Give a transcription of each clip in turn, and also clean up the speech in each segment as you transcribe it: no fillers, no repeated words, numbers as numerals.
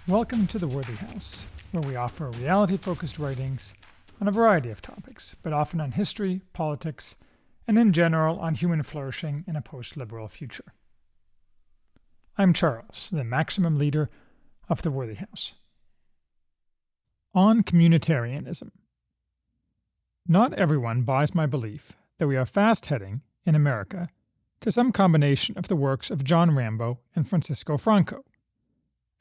Welcome to The Worthy House, where we offer reality-focused writings on a variety of topics, but often on history, politics, and in general on human flourishing in a post-liberal future. I'm Charles, the maximum leader of The Worthy House. On communitarianism. Not everyone buys my belief that we are fast heading, in America, to some combination of the works of John Rambo and Francisco Franco.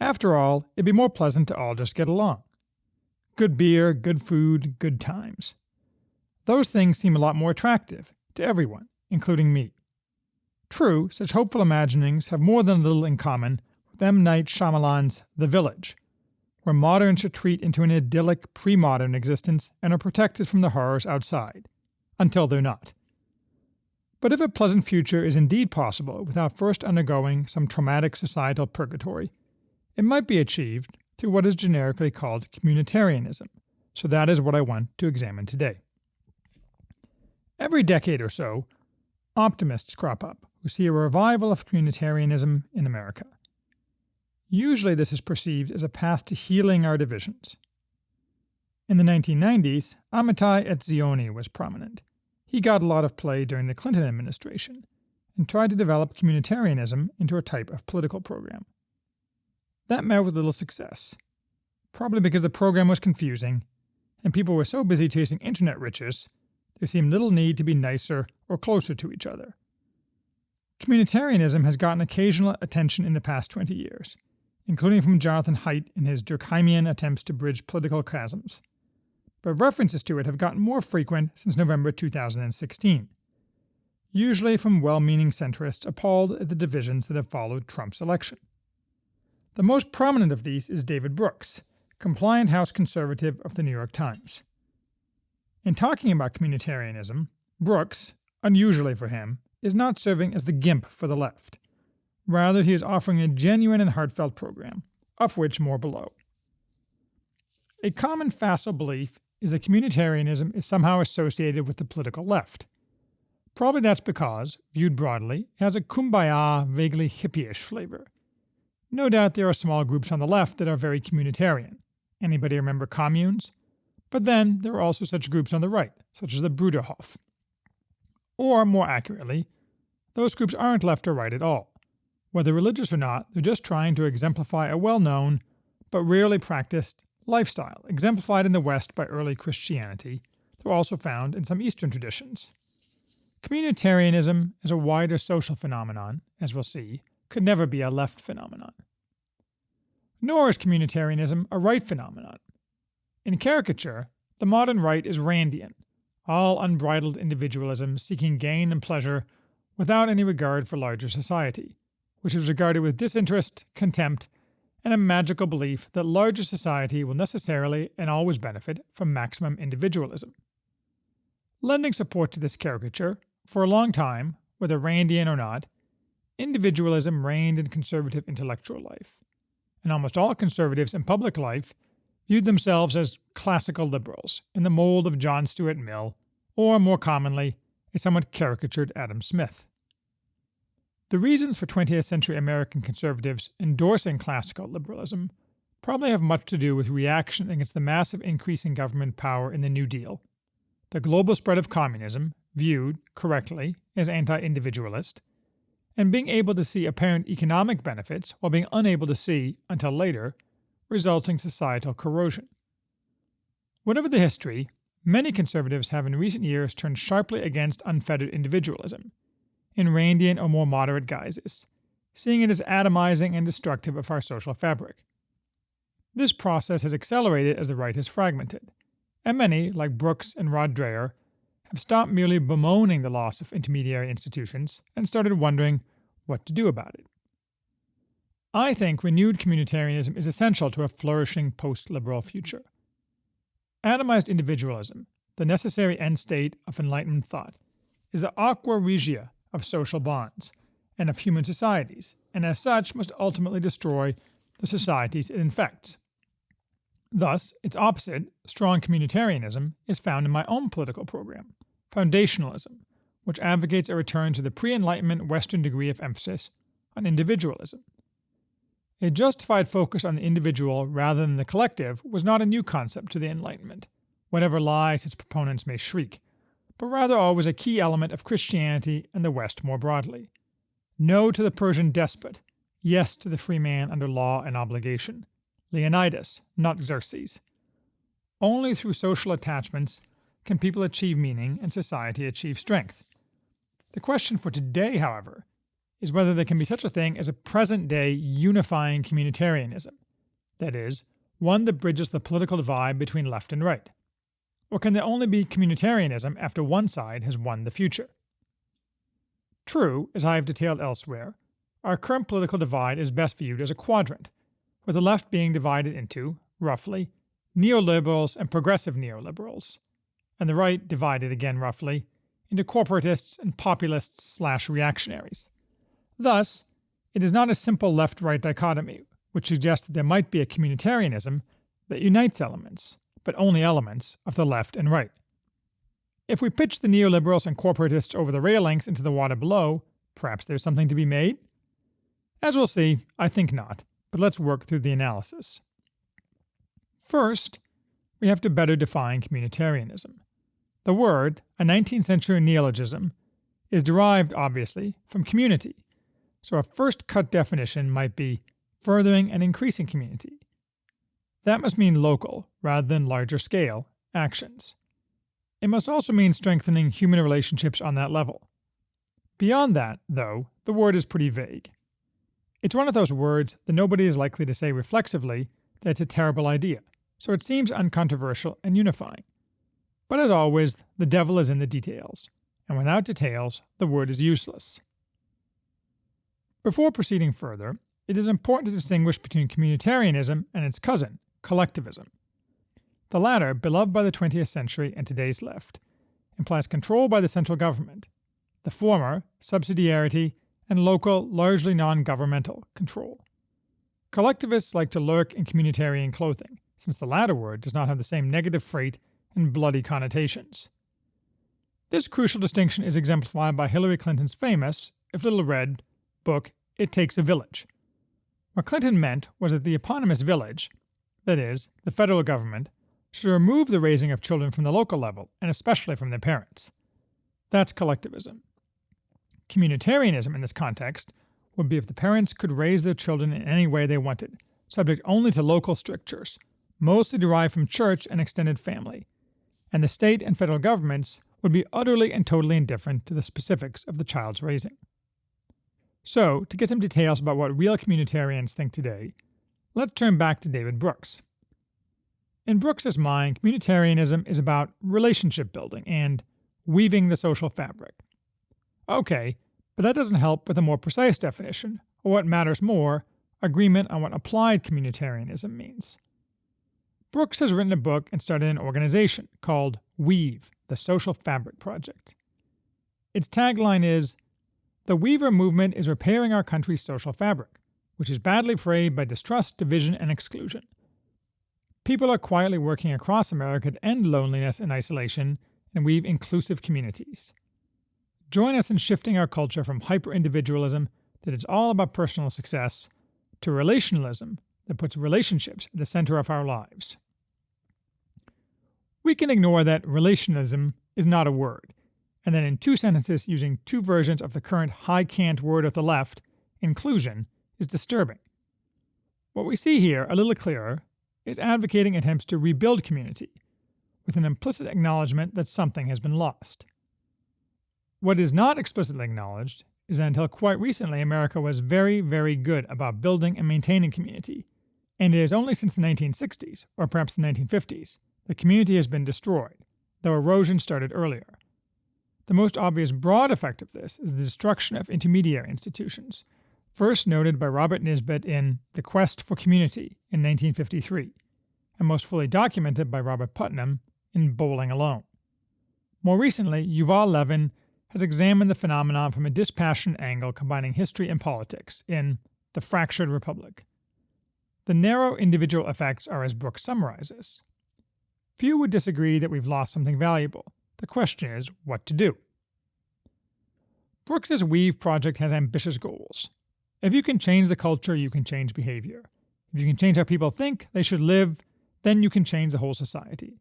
After all, it'd be more pleasant to all just get along. Good beer, good food, good times. Those things seem a lot more attractive to everyone, including me. True, such hopeful imaginings have more than a little in common with M. Night Shyamalan's The Village, where moderns retreat into an idyllic pre-modern existence and are protected from the horrors outside, until they're not. But if a pleasant future is indeed possible without first undergoing some traumatic societal purgatory, it might be achieved through what is generically called communitarianism, so that is what I want to examine today. Every decade or so, optimists crop up who see a revival of communitarianism in America. Usually this is perceived as a path to healing our divisions. In the 1990s, Amitai Etzioni was prominent. He got a lot of play during the Clinton administration and tried to develop communitarianism into a type of political program. That met with little success, probably because the program was confusing and people were so busy chasing internet riches, there seemed little need to be nicer or closer to each other. Communitarianism has gotten occasional attention in the past 20 years, including from Jonathan Haidt in his Durkheimian attempts to bridge political chasms, but references to it have gotten more frequent since November 2016, usually from well-meaning centrists appalled at the divisions that have followed Trump's election. The most prominent of these is David Brooks, compliant House conservative of the New York Times. In talking about communitarianism, Brooks, unusually for him, is not serving as the gimp for the left. Rather, he is offering a genuine and heartfelt program, of which more below. A common facile belief is that communitarianism is somehow associated with the political left. Probably that's because, viewed broadly, it has a kumbaya, vaguely hippie-ish flavor. No doubt there are small groups on the left that are very communitarian. Anybody remember communes? But then there are also such groups on the right, such as the Bruderhof. Or, more accurately, those groups aren't left or right at all. Whether religious or not, they're just trying to exemplify a well-known, but rarely practiced, lifestyle, exemplified in the West by early Christianity, though also found in some Eastern traditions. Communitarianism, as a wider social phenomenon, as we'll see, could never be a left phenomenon. Nor is communitarianism a right phenomenon. In caricature, the modern right is Randian, all unbridled individualism seeking gain and pleasure without any regard for larger society, which is regarded with disinterest, contempt, and a magical belief that larger society will necessarily and always benefit from maximum individualism. Lending support to this caricature, for a long time, whether Randian or not, individualism reigned in conservative intellectual life, and almost all conservatives in public life viewed themselves as classical liberals in the mold of John Stuart Mill, or more commonly, a somewhat caricatured Adam Smith. The reasons for 20th century American conservatives endorsing classical liberalism probably have much to do with reaction against the massive increase in government power in the New Deal, the global spread of communism, viewed, correctly, as anti-individualist, and being able to see apparent economic benefits while being unable to see, until later, resulting societal corrosion. Whatever the history, many conservatives have in recent years turned sharply against unfettered individualism, in Randian or more moderate guises, seeing it as atomizing and destructive of our social fabric. This process has accelerated as the right has fragmented, and many, like Brooks and Rod Dreher, have stopped merely bemoaning the loss of intermediary institutions and started wondering what to do about it. I think renewed communitarianism is essential to a flourishing post-liberal future. Atomized individualism, the necessary end state of Enlightenment thought, is the aqua regia of social bonds and of human societies, and as such must ultimately destroy the societies it infects. Thus, its opposite, strong communitarianism, is found in my own political program, foundationalism, which advocates a return to the pre-Enlightenment Western degree of emphasis on individualism. A justified focus on the individual rather than the collective was not a new concept to the Enlightenment, whatever lies its proponents may shriek, but rather always a key element of Christianity and the West more broadly. No to the Persian despot, yes to the free man under law and obligation. Leonidas, not Xerxes. Only through social attachments can people achieve meaning and society achieve strength. The question for today, however, is whether there can be such a thing as a present-day unifying communitarianism, that is, one that bridges the political divide between left and right. Or can there only be communitarianism after one side has won the future? True, as I have detailed elsewhere, our current political divide is best viewed as a quadrant, with the left being divided into, roughly, neoliberals and progressive neoliberals, and the right divided again roughly into corporatists and populists/reactionaries. Thus, it is not a simple left-right dichotomy, which suggests that there might be a communitarianism that unites elements, but only elements, of the left and right. If we pitch the neoliberals and corporatists over the railings into the water below, perhaps there's something to be made? As we'll see, I think not, but let's work through the analysis. First, we have to better define communitarianism. The word, a 19th century neologism, is derived, obviously, from community, so a first-cut definition might be furthering and increasing community. That must mean local, rather than larger-scale, actions. It must also mean strengthening human relationships on that level. Beyond that, though, the word is pretty vague. It's one of those words that nobody is likely to say reflexively that it's a terrible idea, so it seems uncontroversial and unifying. But as always, the devil is in the details, and without details, the word is useless. Before proceeding further, it is important to distinguish between communitarianism and its cousin, collectivism. The latter, beloved by the 20th century and today's left, implies control by the central government. The former, subsidiarity and local, largely non-governmental, control. Collectivists like to lurk in communitarian clothing, since the latter word does not have the same negative freight and bloody connotations. This crucial distinction is exemplified by Hillary Clinton's famous, if little read, book, It Takes a Village. What Clinton meant was that the eponymous village, that is, the federal government, should remove the raising of children from the local level, and especially from their parents. That's collectivism. Communitarianism in this context would be if the parents could raise their children in any way they wanted, subject only to local strictures, mostly derived from church and extended family, and the state and federal governments would be utterly and totally indifferent to the specifics of the child's raising. So, to get some details about what real communitarians think today, let's turn back to David Brooks. In Brooks's mind, communitarianism is about relationship building and weaving the social fabric. Okay, but that doesn't help with a more precise definition, or what matters more, agreement on what applied communitarianism means. Brooks has written a book and started an organization called Weave, the Social Fabric Project. Its tagline is, "The Weaver movement is repairing our country's social fabric, which is badly frayed by distrust, division, and exclusion. People are quietly working across America to end loneliness and isolation and weave inclusive communities. Join us in shifting our culture from hyper-individualism that is all about personal success to relationalism that puts relationships at the center of our lives." We can ignore that relationalism is not a word, and then in two sentences using two versions of the current high cant word of the left, inclusion, is disturbing. What we see here, a little clearer, is advocating attempts to rebuild community, with an implicit acknowledgement that something has been lost. What is not explicitly acknowledged is that until quite recently America was very, very good about building and maintaining community, and it is only since the 1960s, or perhaps the 1950s, that community has been destroyed, though erosion started earlier. The most obvious broad effect of this is the destruction of intermediary institutions, first noted by Robert Nisbet in The Quest for Community in 1953, and most fully documented by Robert Putnam in Bowling Alone. More recently, Yuval Levin has examined the phenomenon from a dispassionate angle combining history and politics in The Fractured Republic. The narrow individual effects are as Brooks summarizes. Few would disagree that we've lost something valuable. The question is, what to do? Brooks's Weave project has ambitious goals. If you can change the culture, you can change behavior. If you can change how people think they should live, then you can change the whole society.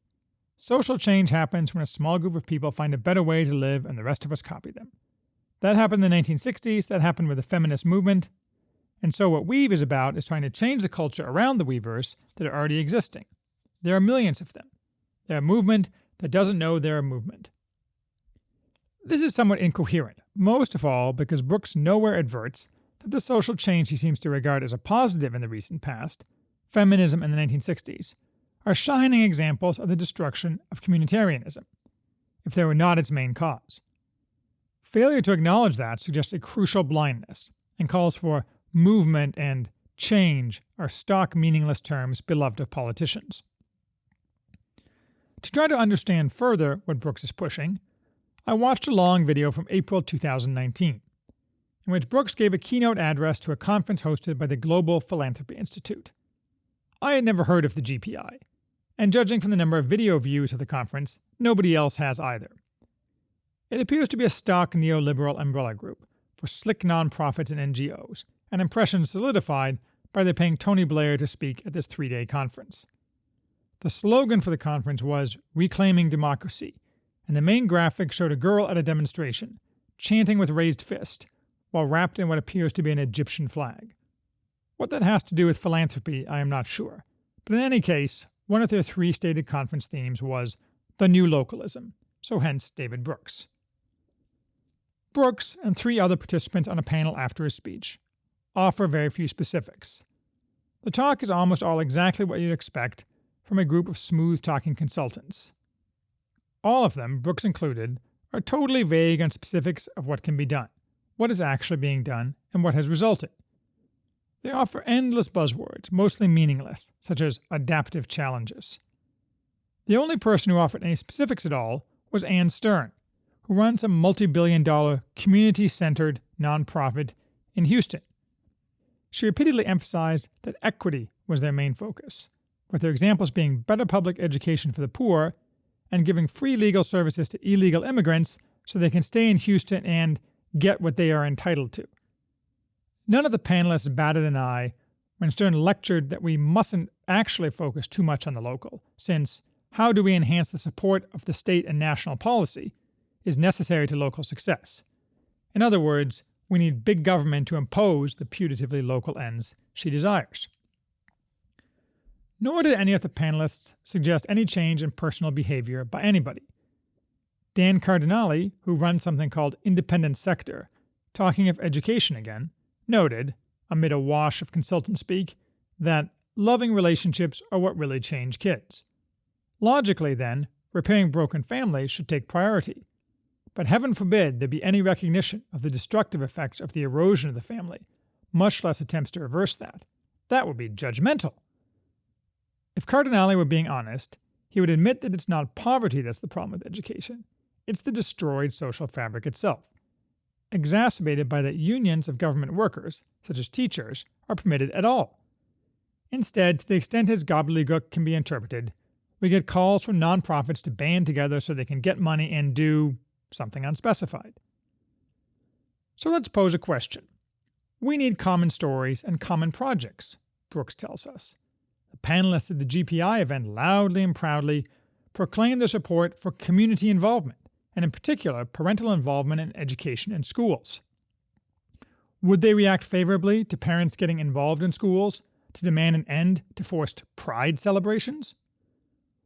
Social change happens when a small group of people find a better way to live and the rest of us copy them. That happened in the 1960s, that happened with the feminist movement, and so what Weave is about is trying to change the culture around the Weavers that are already existing. There are millions of them. They're a movement that doesn't know they're a movement. This is somewhat incoherent, most of all because Brooks nowhere adverts that the social change he seems to regard as a positive in the recent past, feminism in the 1960s, are shining examples of the destruction of communitarianism, if they were not its main cause. Failure to acknowledge that suggests a crucial blindness, and calls for movement and change are stock meaningless terms beloved of politicians. To try to understand further what Brooks is pushing, I watched a long video from April 2019, in which Brooks gave a keynote address to a conference hosted by the Global Philanthropy Institute. I had never heard of the GPI, and judging from the number of video views of the conference, nobody else has either. It appears to be a stock neoliberal umbrella group for slick nonprofits and NGOs, an impression solidified by their paying Tony Blair to speak at this 3-day conference. The slogan for the conference was Reclaiming Democracy, and the main graphic showed a girl at a demonstration, chanting with raised fist, while wrapped in what appears to be an Egyptian flag. What that has to do with philanthropy, I am not sure, but in any case, one of their 3 stated conference themes was the new localism, so hence David Brooks. Brooks and 3 other participants on a panel after his speech offer very few specifics. The talk is almost all exactly what you'd expect from a group of smooth-talking consultants. All of them, Brooks included, are totally vague on specifics of what can be done, what is actually being done, and what has resulted. They offer endless buzzwords, mostly meaningless, such as adaptive challenges. The only person who offered any specifics at all was Ann Stern, who runs a multi-billion-dollar, community-centered nonprofit in Houston. She repeatedly emphasized that equity was their main focus, with their examples being better public education for the poor and giving free legal services to illegal immigrants so they can stay in Houston and get what they are entitled to. None of the panelists batted an eye when Stern lectured that we mustn't actually focus too much on the local, since how do we enhance the support of the state and national policy is necessary to local success. In other words, we need big government to impose the putatively local ends she desires. Nor did any of the panelists suggest any change in personal behavior by anybody. Dan Cardinale, who runs something called Independent Sector, talking of education again, noted, amid a wash of consultant speak, that loving relationships are what really change kids. Logically, then, repairing broken families should take priority. But heaven forbid there be any recognition of the destructive effects of the erosion of the family, much less attempts to reverse that. That would be judgmental. If Cardinale were being honest, he would admit that it's not poverty that's the problem with education. It's the destroyed social fabric itself, exacerbated by that unions of government workers, such as teachers, are permitted at all. Instead, to the extent his gobbledygook can be interpreted, we get calls from nonprofits to band together so they can get money and do something unspecified. So let's pose a question. We need common stories and common projects, Brooks tells us. The panelists at the GPI event loudly and proudly proclaimed their support for community involvement, and in particular parental involvement in education and schools. Would they react favorably to parents getting involved in schools to demand an end to forced pride celebrations?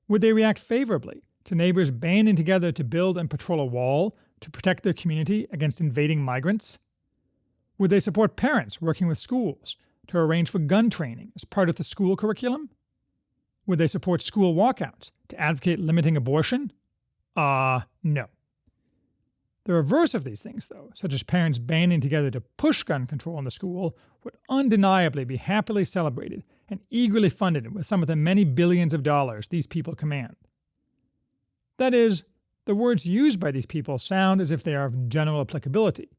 Would they react favorably to neighbors banding together to build and patrol a wall to protect their community against invading migrants? Would they support parents working with schools to arrange for gun training as part of the school curriculum? Would they support school walkouts to advocate limiting abortion? No. The reverse of these things, though, such as parents banding together to push gun control in the school, would undeniably be happily celebrated and eagerly funded with some of the many billions of dollars these people command. That is, the words used by these people sound as if they are of general applicability.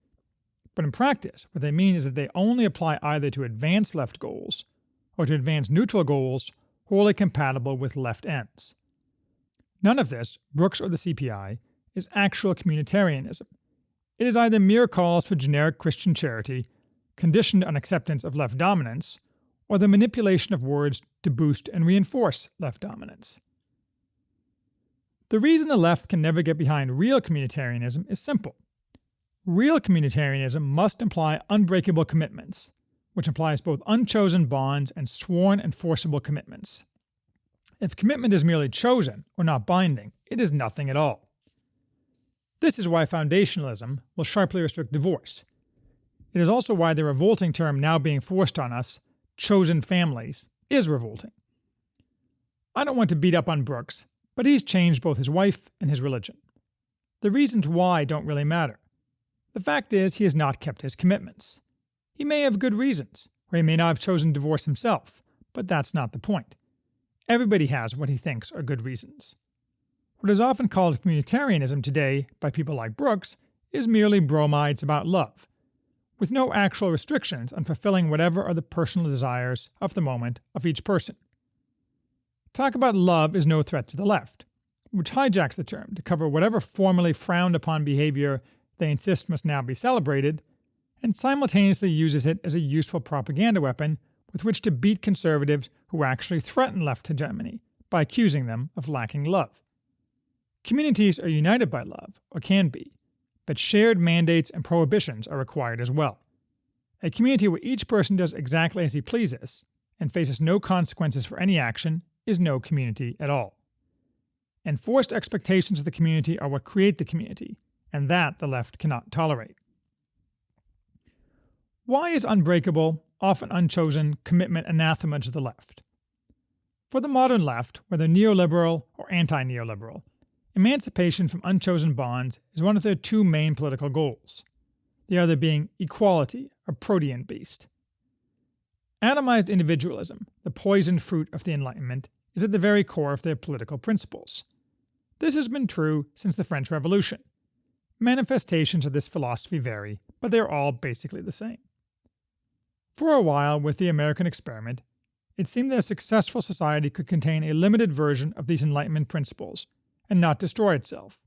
But in practice, what they mean is that they only apply either to advance left goals or to advance neutral goals wholly compatible with left ends. None of this, Brooks or the CPI, is actual communitarianism. It is either mere calls for generic Christian charity, conditioned on acceptance of left dominance, or the manipulation of words to boost and reinforce left dominance. The reason the left can never get behind real communitarianism is simple. Real communitarianism must imply unbreakable commitments, which implies both unchosen bonds and sworn enforceable commitments. If commitment is merely chosen or not binding, it is nothing at all. This is why foundationalism will sharply restrict divorce. It is also why the revolting term now being forced on us, chosen families, is revolting. I don't want to beat up on Brooks, but he's changed both his wife and his religion. The reasons why don't really matter. The fact is he has not kept his commitments. He may have good reasons, or he may not have chosen divorce himself, but that's not the point. Everybody has what he thinks are good reasons. What is often called communitarianism today by people like Brooks is merely bromides about love, with no actual restrictions on fulfilling whatever are the personal desires of the moment of each person. Talk about love is no threat to the left, which hijacks the term to cover whatever formerly frowned upon behavior they insist must now be celebrated, and simultaneously uses it as a useful propaganda weapon with which to beat conservatives who actually threaten left hegemony by accusing them of lacking love. Communities are united by love, or can be, but shared mandates and prohibitions are required as well. A community where each person does exactly as he pleases and faces no consequences for any action is no community at all. Enforced expectations of the community are what create the community, and that the left cannot tolerate. Why is unbreakable, often unchosen, commitment anathema to the left? For the modern left, whether neoliberal or anti-neoliberal, emancipation from unchosen bonds is one of their two main political goals, the other being equality, a protean beast. Atomized individualism, the poisoned fruit of the Enlightenment, is at the very core of their political principles. This has been true since the French Revolution. Manifestations of this philosophy vary, but they are all basically the same. For a while, with the American experiment, it seemed that a successful society could contain a limited version of these Enlightenment principles and not destroy itself.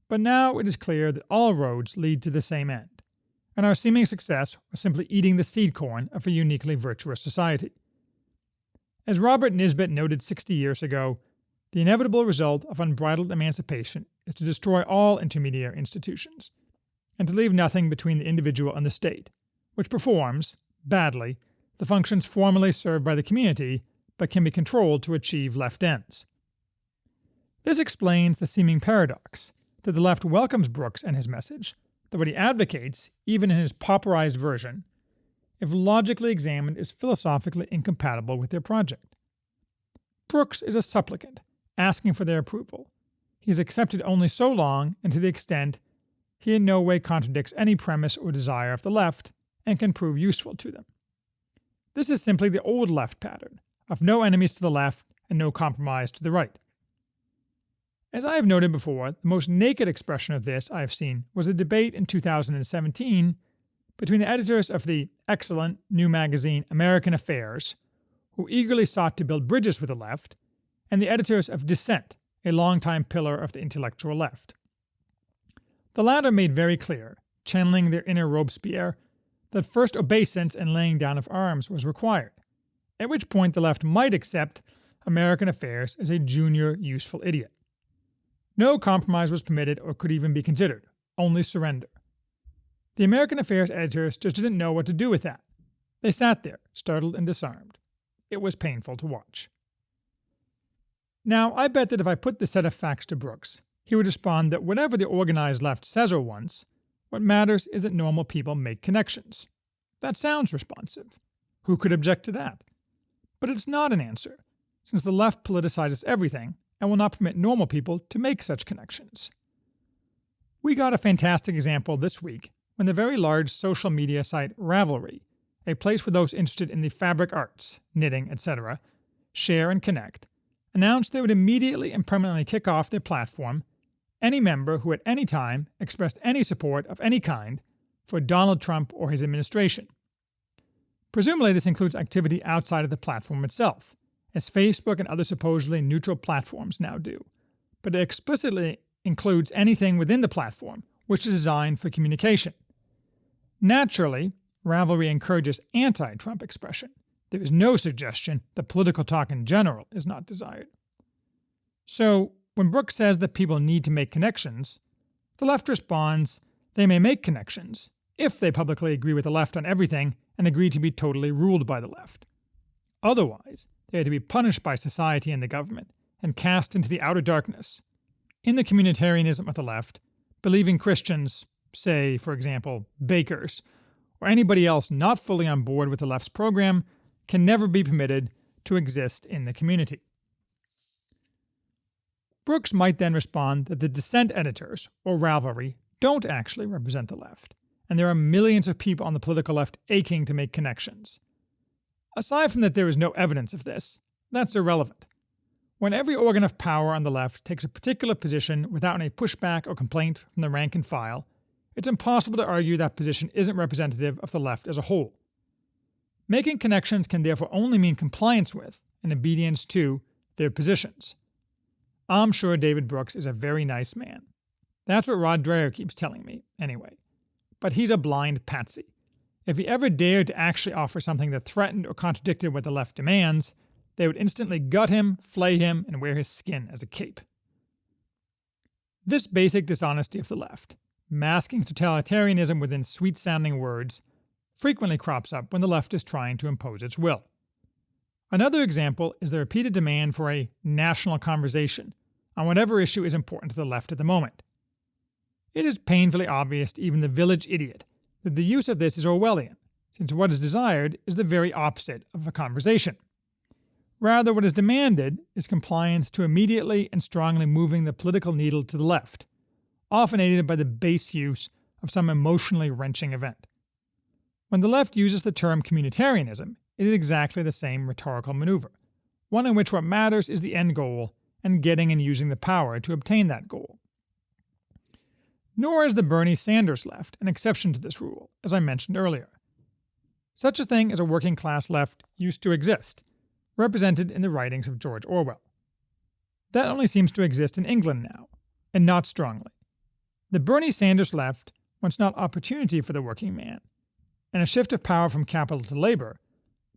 But now it is clear that all roads lead to the same end, and our seeming success was simply eating the seed corn of a uniquely virtuous society. As Robert Nisbet noted 60 years ago, the inevitable result of unbridled emancipation is to destroy all intermediary institutions, and to leave nothing between the individual and the state, which performs, badly, the functions formerly served by the community, but can be controlled to achieve left ends. This explains the seeming paradox that the left welcomes Brooks and his message, that what he advocates, even in his pauperized version, if logically examined, is philosophically incompatible with their project. Brooks is a supplicant, asking for their approval. He is accepted only so long and to the extent he in no way contradicts any premise or desire of the left and can prove useful to them. This is simply the old left pattern, of no enemies to the left and no compromise to the right. As I have noted before, the most naked expression of this I have seen was a debate in 2017 between the editors of the excellent new magazine American Affairs, who eagerly sought to build bridges with the left, and the editors of Dissent, a longtime pillar of the intellectual left. The latter made very clear, channeling their inner Robespierre, that first obeisance and laying down of arms was required, at which point the left might accept American Affairs as a junior useful idiot. No compromise was permitted or could even be considered, only surrender. The American Affairs editors just didn't know what to do with that. They sat there, startled and disarmed. It was painful to watch. Now, I bet that if I put this set of facts to Brooks, he would respond that whatever the organized left says or wants, what matters is that normal people make connections. That sounds responsive. Who could object to that? But it's not an answer, since the left politicizes everything and will not permit normal people to make such connections. We got a fantastic example this week when the very large social media site Ravelry, a place for those interested in the fabric arts, knitting, etc., share and connect, announced they would immediately and permanently kick off their platform any member who at any time expressed any support of any kind for Donald Trump or his administration. Presumably this includes activity outside of the platform itself, as Facebook and other supposedly neutral platforms now do, but it explicitly includes anything within the platform which is designed for communication. Naturally, Ravelry encourages anti-Trump expression. There is no suggestion that political talk in general is not desired. So, when Brooks says that people need to make connections, the left responds they may make connections if they publicly agree with the left on everything and agree to be totally ruled by the left. Otherwise, they are to be punished by society and the government and cast into the outer darkness. In the communitarianism of the left, believing Christians, say, for example, bakers, or anybody else not fully on board with the left's program, can never be permitted to exist in the community. Brooks might then respond that the dissent editors, or Ravelry, don't actually represent the left, and there are millions of people on the political left aching to make connections. Aside from that there is no evidence of this, that's irrelevant. When every organ of power on the left takes a particular position without any pushback or complaint from the rank and file, it's impossible to argue that position isn't representative of the left as a whole. Making connections can therefore only mean compliance with and obedience to their positions. I'm sure David Brooks is a very nice man. That's what Rod Dreher keeps telling me, anyway. But he's a blind patsy. If he ever dared to actually offer something that threatened or contradicted what the left demands, they would instantly gut him, flay him, and wear his skin as a cape. This basic dishonesty of the left, masking totalitarianism within sweet-sounding words, frequently crops up when the left is trying to impose its will. Another example is the repeated demand for a national conversation on whatever issue is important to the left at the moment. It is painfully obvious to even the village idiot that the use of this is Orwellian, since what is desired is the very opposite of a conversation. Rather, what is demanded is compliance to immediately and strongly moving the political needle to the left, often aided by the base use of some emotionally wrenching event. When the left uses the term communitarianism, it is exactly the same rhetorical maneuver, one in which what matters is the end goal and getting and using the power to obtain that goal. Nor is the Bernie Sanders left an exception to this rule, as I mentioned earlier. Such a thing as a working-class left used to exist, represented in the writings of George Orwell. That only seems to exist in England now, and not strongly. The Bernie Sanders left wants not opportunity for the working man, and a shift of power from capital to labor,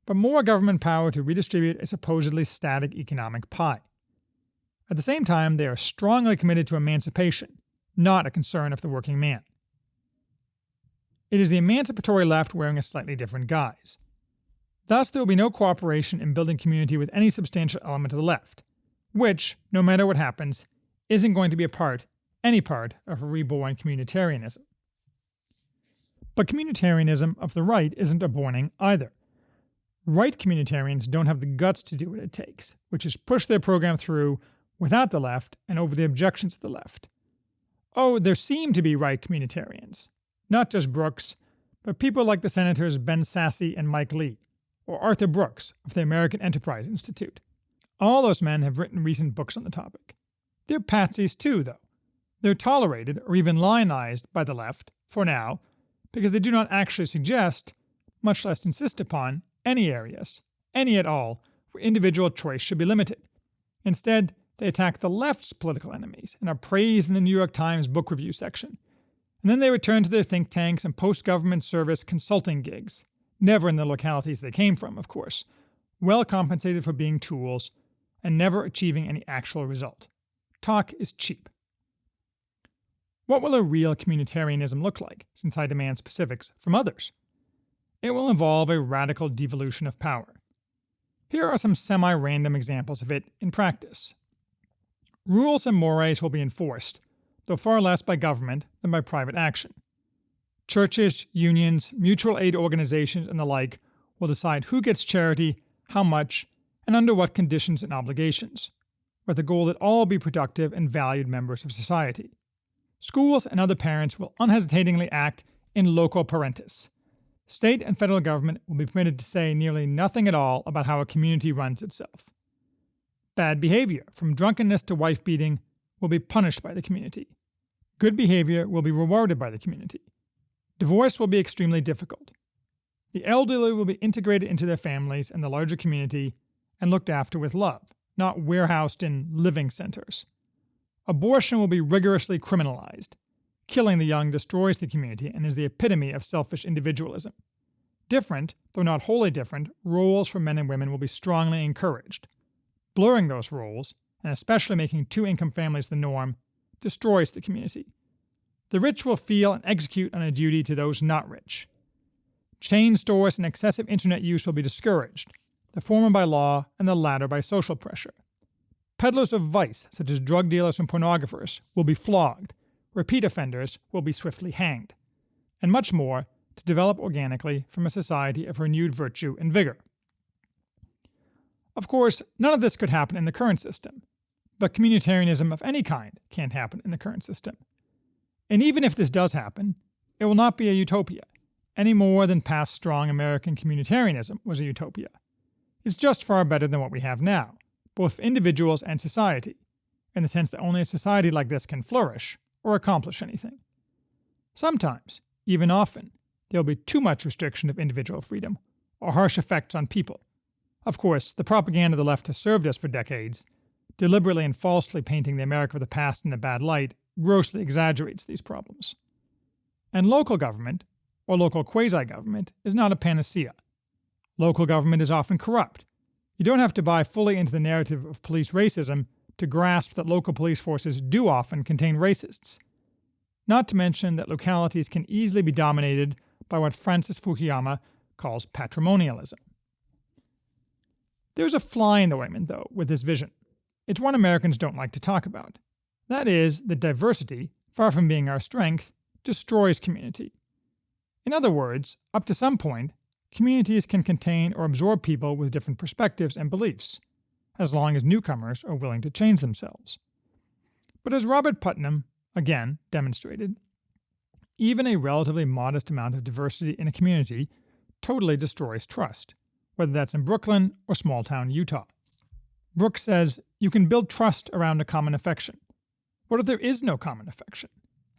but more government power to redistribute a supposedly static economic pie. At the same time, they are strongly committed to emancipation, not a concern of the working man. It is the emancipatory left wearing a slightly different guise. Thus, there will be no cooperation in building community with any substantial element of the left, which, no matter what happens, isn't going to be any part of a reborn communitarianism. But communitarianism of the right isn't aborning either. Right communitarians don't have the guts to do what it takes, which is push their program through without the left and over the objections of the left. Oh, there seem to be right communitarians, not just Brooks, but people like the Senators Ben Sasse and Mike Lee, or Arthur Brooks of the American Enterprise Institute. All those men have written recent books on the topic. They're patsies too, though. They're tolerated or even lionized by the left, for now, because they do not actually suggest, much less insist upon, any areas, any at all, where individual choice should be limited. Instead, they attack the left's political enemies and are praised in the New York Times book review section. And then they return to their think tanks and post-government service consulting gigs, never in the localities they came from, of course, well compensated for being tools, and never achieving any actual result. Talk is cheap. What will a real communitarianism look like, since I demand specifics from others? It will involve a radical devolution of power. Here are some semi-random examples of it in practice. Rules and mores will be enforced, though far less by government than by private action. Churches, unions, mutual aid organizations, and the like will decide who gets charity, how much, and under what conditions and obligations, with the goal that all be productive and valued members of society. Schools and other parents will unhesitatingly act in loco parentis. State and federal government will be permitted to say nearly nothing at all about how a community runs itself. Bad behavior, from drunkenness to wife-beating, will be punished by the community. Good behavior will be rewarded by the community. Divorce will be extremely difficult. The elderly will be integrated into their families and the larger community and looked after with love, not warehoused in living centers. Abortion will be rigorously criminalized. Killing the young destroys the community and is the epitome of selfish individualism. Different, though not wholly different, roles for men and women will be strongly encouraged. Blurring those roles, and especially making two-income families the norm, destroys the community. The rich will feel and execute on a duty to those not rich. Chain stores and excessive internet use will be discouraged, the former by law and the latter by social pressure. Peddlers of vice, such as drug dealers and pornographers, will be flogged, repeat offenders will be swiftly hanged, and much more to develop organically from a society of renewed virtue and vigor. Of course, none of this could happen in the current system, but communitarianism of any kind can't happen in the current system. And even if this does happen, it will not be a utopia, any more than past strong American communitarianism was a utopia. It's just far better than what we have now, both for individuals and society, in the sense that only a society like this can flourish or accomplish anything. Sometimes, even often, there will be too much restriction of individual freedom, or harsh effects on people. Of course, the propaganda of the left has served us for decades, deliberately and falsely painting the America of the past in a bad light, grossly exaggerates these problems. And local government, or local quasi-government, is not a panacea. Local government is often corrupt. You don't have to buy fully into the narrative of police racism to grasp that local police forces do often contain racists. Not to mention that localities can easily be dominated by what Francis Fukuyama calls patrimonialism. There's a fly in the ointment, though, with this vision. It's one Americans don't like to talk about. That is, that diversity, far from being our strength, destroys community. In other words, up to some point, communities can contain or absorb people with different perspectives and beliefs, as long as newcomers are willing to change themselves. But as Robert Putnam, again, demonstrated, even a relatively modest amount of diversity in a community totally destroys trust, whether that's in Brooklyn or small-town Utah. Brooks says, you can build trust around a common affection. What if there is no common affection?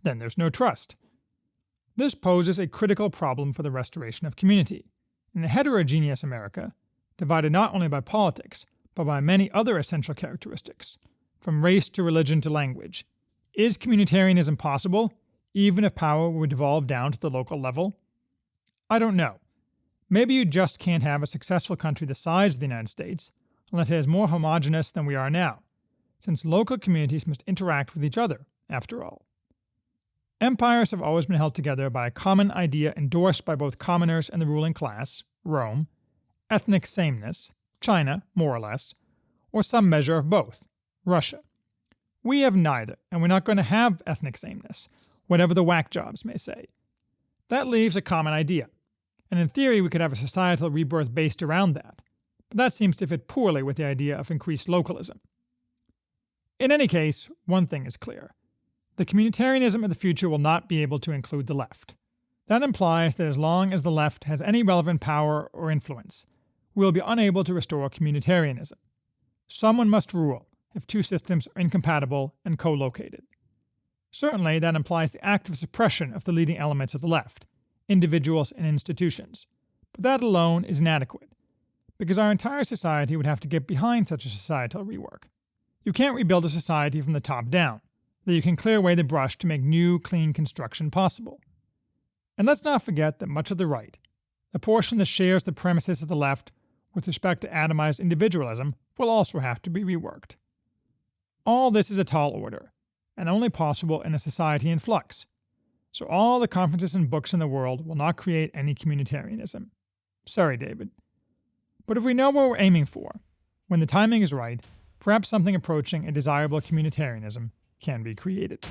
Then there's no trust. This poses a critical problem for the restoration of community. In a heterogeneous America, divided not only by politics, but by many other essential characteristics, from race to religion to language, is communitarianism possible, even if power would devolve down to the local level? I don't know. Maybe you just can't have a successful country the size of the United States unless it is more homogeneous than we are now, since local communities must interact with each other, after all. Empires have always been held together by a common idea endorsed by both commoners and the ruling class, Rome, ethnic sameness, China, more or less, or some measure of both, Russia. We have neither, and we're not going to have ethnic sameness, whatever the whack jobs may say. That leaves a common idea, and in theory we could have a societal rebirth based around that, but that seems to fit poorly with the idea of increased localism. In any case, one thing is clear. The communitarianism of the future will not be able to include the left. That implies that as long as the left has any relevant power or influence, we will be unable to restore communitarianism. Someone must rule if two systems are incompatible and co-located. Certainly, that implies the active suppression of the leading elements of the left, individuals and institutions. But that alone is inadequate, because our entire society would have to get behind such a societal rework. You can't rebuild a society from the top down, that you can clear away the brush to make new, clean construction possible. And let's not forget that much of the right, the portion that shares the premises of the left with respect to atomized individualism, will also have to be reworked. All this is a tall order, and only possible in a society in flux. So all the conferences and books in the world will not create any communitarianism. Sorry, David. But if we know what we're aiming for, when the timing is right, perhaps something approaching a desirable communitarianism can be created.